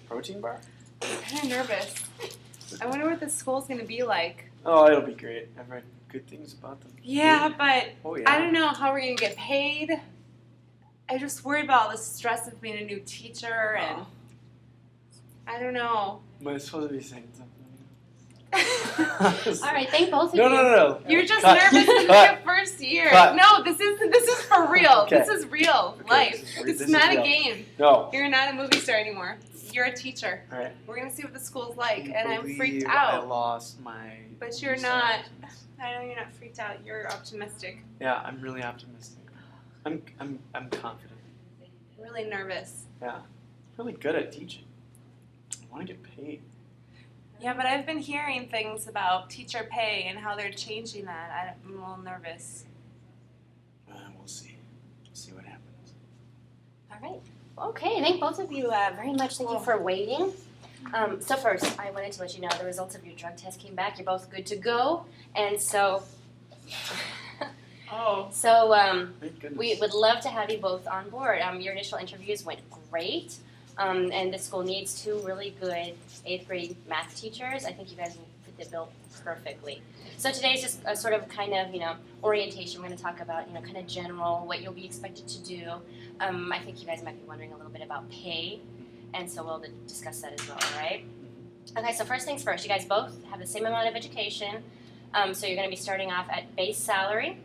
Protein bar? I'm kind of nervous. I wonder what the school's going to be like. Oh, it'll be great. I've read good things about them. Yeah, but oh, yeah. I don't know how we're going to get paid. I just worried about all the stress of being a new teacher, and I don't know. Am I supposed to be saying something? All right, thank both of you. No. You're just Cut. nervous in your first year. Cut. No, this is for real. Okay. This is real life. This is not a game. No. You're not a movie star anymore. You're a teacher. All right. We're gonna see what the school's like, I and I'm freaked believe out. I lost my. But you're not. I know you're not freaked out. You're optimistic. Yeah, I'm really optimistic. I'm confident. Really nervous. Yeah, I'm really good at teaching. I want to get paid. Yeah, but I've been hearing things about teacher pay and how they're changing that. I'm a little nervous. We'll see. See what happens. All right. Okay, thank both of you very much. Thank you for waiting. So first, I wanted to let you know the results of your drug test came back. You're both good to go. And so... Thank goodness. We would love to have you both on board. Your initial interviews went great, and the school needs 2 really good 8th grade math teachers. I think you guys will fit the bill perfectly. So today's just a sort of kind of, orientation. We're going to talk about, kind of general, what you'll be expected to do. I think you guys might be wondering a little bit about pay, and so we'll discuss that as well, all right? Okay, so first things first, you guys both have the same amount of education, so you're going to be starting off at base salary.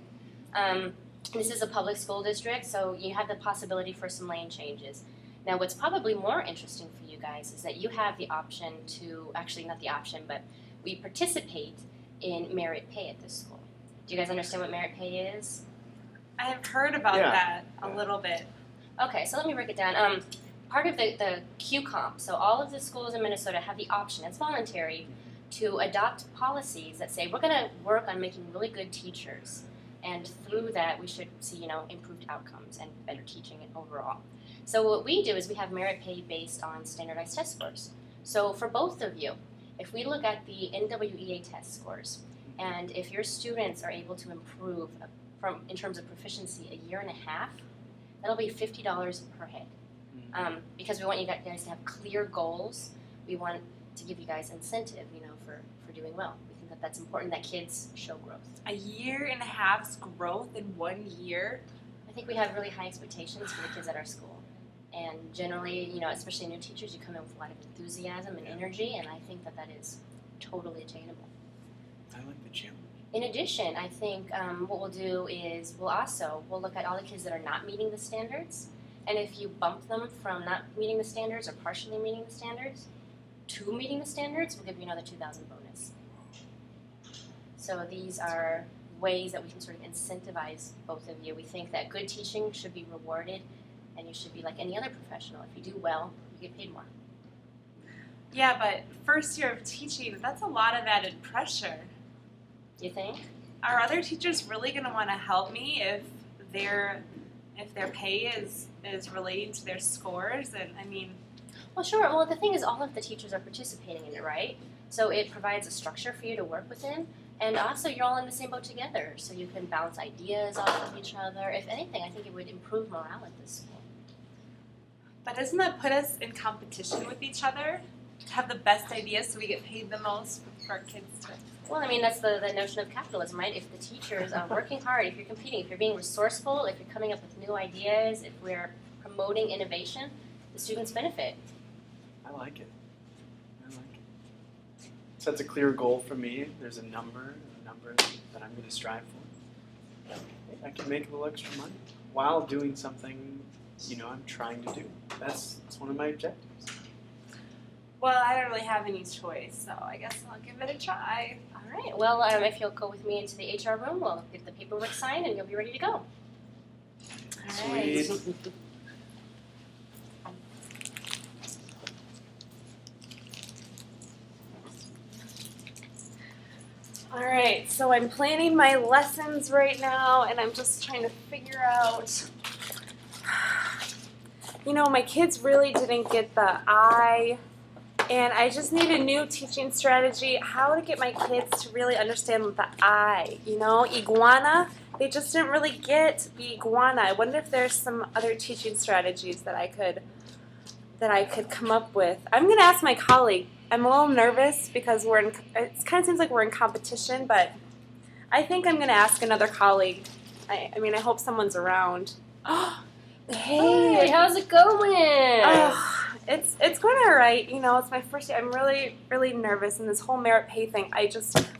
This is a public school district, so you have the possibility for some lane changes. Now, what's probably more interesting for you guys is that you have the option to, actually not the option, but we participate in merit pay at this school. Do you guys understand what merit pay is? I've heard about that a little bit. Okay, so let me break it down. Part of the QComp, so all of the schools in Minnesota have the option, it's voluntary, to adopt policies that say we're going to work on making really good teachers. And through that, we should see, improved outcomes and better teaching overall. So what we do is we have merit pay based on standardized test scores. So for both of you, if we look at the NWEA test scores, and if your students are able to improve in terms of proficiency 1.5 years, that'll be $50 per head. Because we want you guys to have clear goals. We want to give you guys incentive, for doing well. That's important that kids show growth. 1.5 years growth in 1 year? I think we have really high expectations for the kids at our school. And generally, especially new teachers, you come in with a lot of enthusiasm and energy, and I think that is totally attainable. I like the challenge. In addition, I think what we'll do is we'll look at all the kids that are not meeting the standards, and if you bump them from not meeting the standards or partially meeting the standards to meeting the standards, we'll give you another $2,000 bonus. So these are ways that we can sort of incentivize both of you. We think that good teaching should be rewarded, and you should be like any other professional. If you do well, you get paid more. Yeah, but first year of teaching, that's a lot of added pressure. You think? Are other teachers really going to want to help me if their pay is relating to their scores? And Well, sure. Well, the thing is, all of the teachers are participating in it, right? So it provides a structure for you to work within. And also, you're all in the same boat together, so you can bounce ideas off of each other. If anything, I think it would improve morale at this school. But doesn't that put us in competition with each other? To have the best ideas so we get paid the most for our kids to... Well, that's the notion of capitalism, right? If the teachers are working hard, if you're competing, if you're being resourceful, if you're coming up with new ideas, if we're promoting innovation, the students benefit. I like it. Sets a clear goal for me. There's a number that I'm going to strive for. I can make a little extra money while doing something, I'm trying to do. That's one of my objectives. Well, I don't really have any choice, so I guess I'll give it a try. All right. Well, if you'll go with me into the HR room, we'll get the paperwork signed, and you'll be ready to go. All right. Sweet. All right, so I'm planning my lessons right now, and I'm just trying to figure out, my kids really didn't get the I, and I just need a new teaching strategy, how to get my kids to really understand the I, iguana, they just didn't really get the iguana. I wonder if there's some other teaching strategies that I could that I could come up with. I'm gonna ask my colleague. I'm a little nervous because it kind of seems like we're in competition, but I think I'm gonna ask another colleague. I mean, I hope someone's around. Hey, how's it going? It's going all right. You know, it's my first year. I'm really, really nervous, and this whole merit pay thing.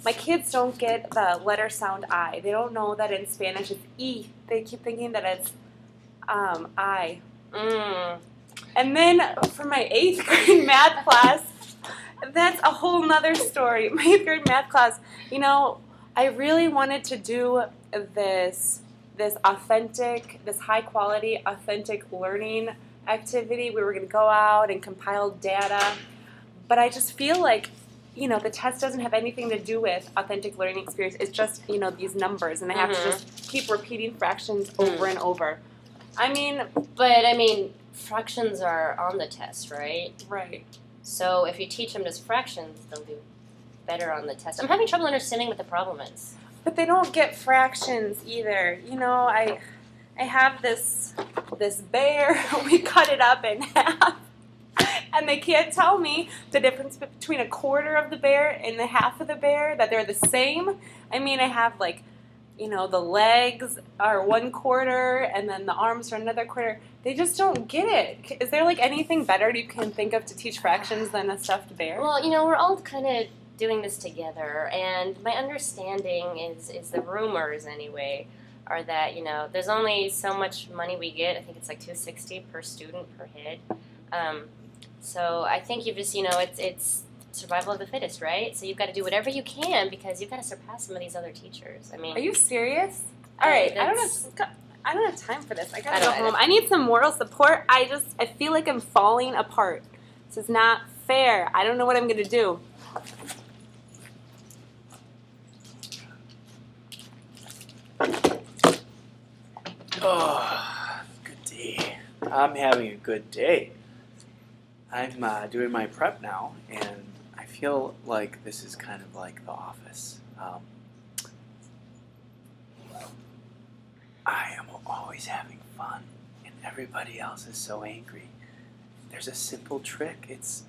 My kids don't get the letter sound I. They don't know that in Spanish it's E. They keep thinking that it's I. And then for my 8th grade math class, that's a whole nother story. My 8th grade math class, you know, I really wanted to do this high quality, authentic learning activity. We were going to go out and compile data, but I just feel like, you know, the test doesn't have anything to do with authentic learning experience. It's just, you know, these numbers, and I have to just keep repeating fractions over and over. I mean, fractions are on the test, right? Right. So if you teach them just fractions, they'll do better on the test. I'm having trouble understanding what the problem is. But they don't get fractions either. You know, I have this bear. We cut it up in half, and they can't tell me the difference between a quarter of the bear and the half of the bear, that they're the same. I mean, I have, like, you know, the legs are 1/4 and then the arms are another quarter. They just don't get it. Is there, like, anything better you can think of to teach fractions than a stuffed bear? Well, you know, we're all kind of doing this together, and my understanding is the rumors anyway are that, you know, there's only so much money we get. I think it's like $260 per student per head. So I think you just, you know, it's survival of the fittest, right? So you've got to do whatever you can because you've got to surpass some of these other teachers. I mean, are you serious? All right, I don't have time for this. I gotta go home. I need some moral support. I feel like I'm falling apart. This is not fair. I don't know what I'm gonna do. Oh, good day. I'm having a good day. I'm doing my prep now, and I feel like this is kind of like The Office. I am always having fun, and everybody else is so angry. There's a simple trick. It's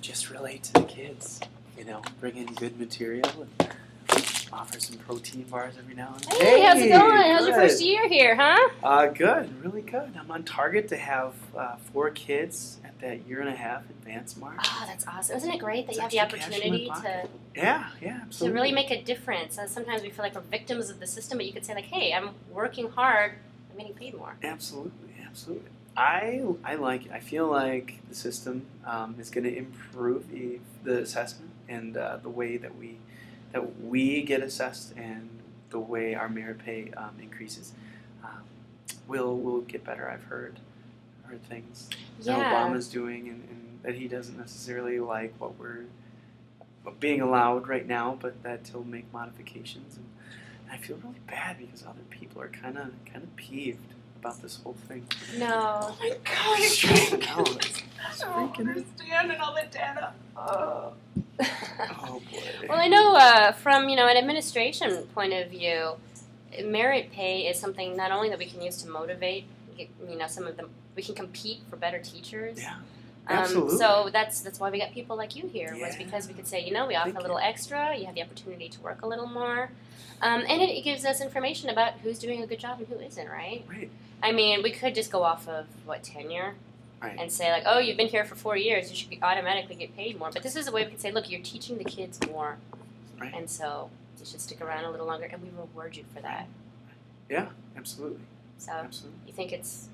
just relate to the kids. You know, bring in good material and offer some protein bars every now and then. hey, how's it going? How's your first year here, huh? Good, really good. I'm on target to have 4 kids at that 1.5-year advance mark. Oh, that's awesome. Isn't it great that It's you have the extra cash in my opportunity pocket. to Yeah, to absolutely. really make a difference? Sometimes we feel like we're victims of the system, but you could say like, hey, I'm working hard, I'm getting paid more. Absolutely. I like it. I feel like the system is going to improve the assessment and the way that we get assessed and the way our merit pay increases. We'll get better. I've heard things that Obama's doing and that he doesn't necessarily like what we're being allowed right now, but that he'll make modifications. And I feel really bad because other people are kind of peeved about this whole thing. No. Oh my God, It's stressing out. It's I don't freaking understand and all the data. Oh boy. Well, I know from, you know, an administration point of view, merit pay is something not only that we can use to motivate, you know, some of them, we can compete for better teachers. Yeah. Absolutely. So that's why we got people like you here, was Yeah. because we could say, you know, we offer Thank a little extra, you have the opportunity to work a little more, and it gives us information about who's doing a good job and who isn't, right? Right. I mean, we could just go off of, tenure? Right. And say like, oh, you've been here for 4 years, you should automatically get paid more. But this is a way we can say, look, you're teaching the kids more, Right. and so you should stick around a little longer, and we reward you for that. Yeah, absolutely. So Absolutely. you think this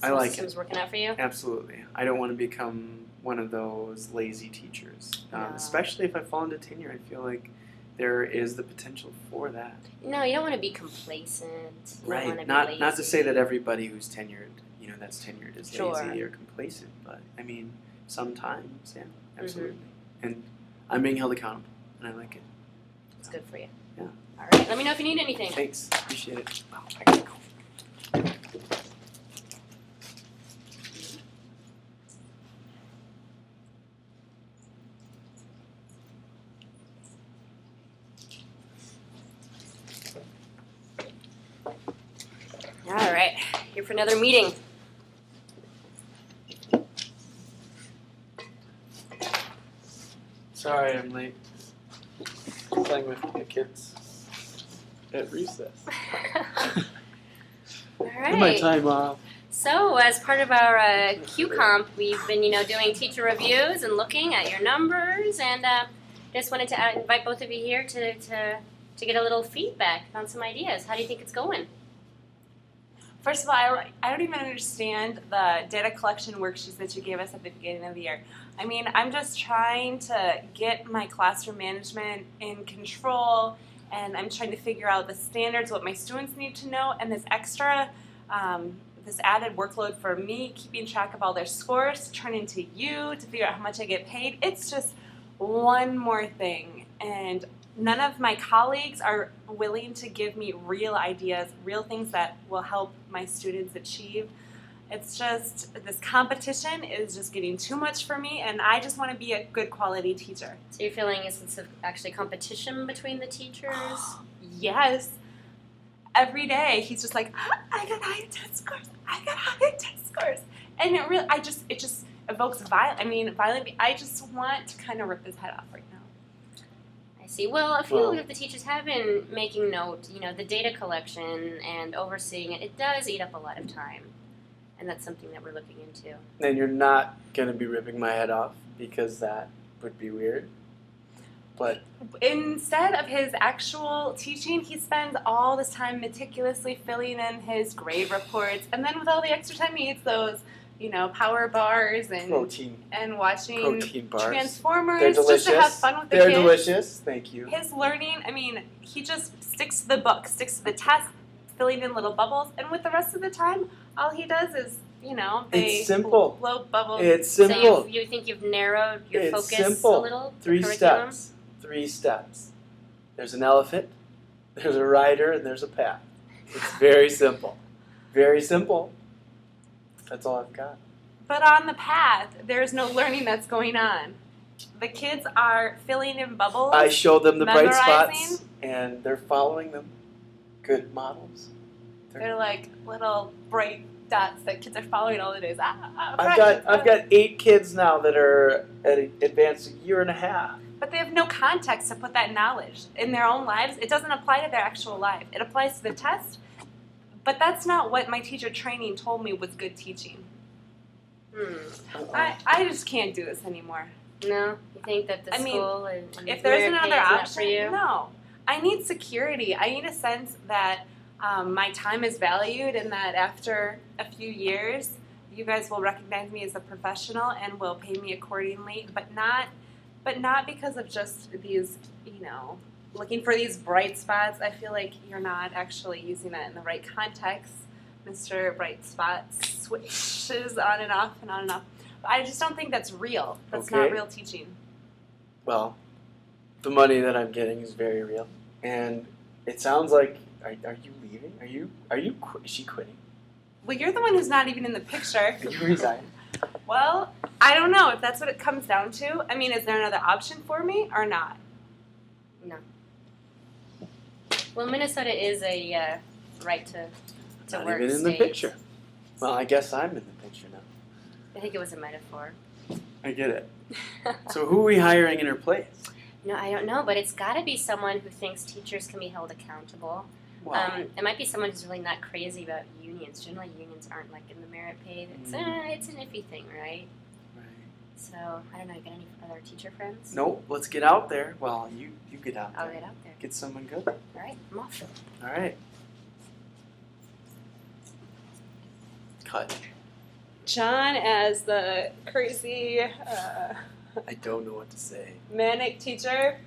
I whole like system's working out for you? Absolutely. I don't want to become one of those lazy teachers, No. especially if I fall into tenure. I feel like there is the potential for that. No, you don't want to be complacent. You don't want to Not be not to say lazy. that everybody who's tenured, you know, that's tenured is Sure. lazy or complacent, but I mean, sometimes, yeah, Mm-hmm. absolutely. And I'm being held accountable, and I like it. It's good for you. Yeah. All right. Let me know if you need anything. Thanks, appreciate it. Wow, I gotta go. All right. Here for another meeting. Sorry, I'm late. Playing with the kids at recess. All In my right. time off. So, as part of our Q Comp, we've been, doing teacher reviews and looking at your numbers, and just wanted to invite both of you here to get a little feedback on some ideas. How do you think it's going? First of all, I don't even understand the data collection worksheets that you gave us at the beginning of the year. I mean, I'm just trying to get my classroom management in control, and I'm trying to figure out the standards, what my students need to know, and this extra, this added workload for me, keeping track of all their scores, to turn into you, to figure out how much I get paid. It's just one more thing, and none of my colleagues are willing to give me real ideas, real things that will help my students achieve. It's just, this competition is just getting too much for me, and I just want to be a good quality teacher. So you're feeling a sense of actually competition between the teachers? Yes. Every day, he's just like, I got high test scores, I got high test scores. And it just evokes violence. I just want to kind of rip his head off right now. I see. Well, a few of the teachers have been making note, the data collection and overseeing it. It does eat up a lot of time. And that's something that we're looking into. And you're not going to be ripping my head off because that would be weird. But Instead of his actual teaching, he spends all this time meticulously filling in his grade reports. And then with all the extra time, he eats those, power bars and watching protein bars. Transformers. They're delicious. Just to have fun with the They're kids. delicious. Thank you. His learning, he just sticks to the book, sticks to the test, filling in little bubbles. And with the rest of the time, all he does is, they It's simple. blow bubbles. It's So simple. you think you've narrowed your It's focus simple. a little? the 3 curriculum? steps. 3 steps. There's an elephant, there's a rider, and there's a path. It's very simple. Very simple. That's all I've got. But on the path, there's no learning that's going on. The kids are filling in bubbles. I show them the bright memorizing. spots, and they're following them. Good models. They're like little bright dots that kids are following all the days. I've got 8 kids now that are at advanced 1.5 years. But they have no context to put that knowledge in their own lives. It doesn't apply to their actual life. It applies to the test, but that's not what my teacher training told me was good teaching. I just can't do this anymore. No? You think that the school and if there's Merit another Pay is not option, for you? no. I need security. I need a sense that my time is valued and that after a few years, you guys will recognize me as a professional and will pay me accordingly, but not because of just these, looking for these bright spots. I feel like you're not actually using that in the right context. Mr. Bright Spots switches on and off and on and off. I just don't think that's real. That's not Okay. real teaching. Well, the money that I'm getting is very real, and it sounds like. Are you leaving? Is she quitting? Well, you're the one who's not even in the picture. Are you resigning? Well, I don't know if that's what it comes down to. Is there another option for me or not? No. Well, Minnesota is a right to Not work even in the state. picture. Well, I guess I'm in the picture now. I think it was a metaphor. I get it. So who are we hiring in her place? I don't know, but it's got to be someone who thinks teachers can be held accountable. Wow. It might be someone who's really not crazy about unions. Generally, unions aren't like in the merit pay. It's an iffy thing, right? Right. So I don't know. You got any other teacher friends? Nope. Let's get out there. Well, you get out there. I'll get out there. Get someone good. All right, I'm off. All right. Cut. John as the crazy, I don't know what to say. manic teacher.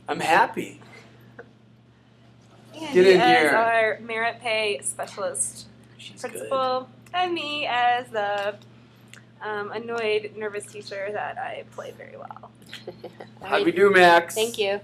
I'm happy. Andy Get in as here. our merit pay specialist She's principal. And me as the annoyed, nervous teacher that I play very well. good. How do we do, Max? Thank you.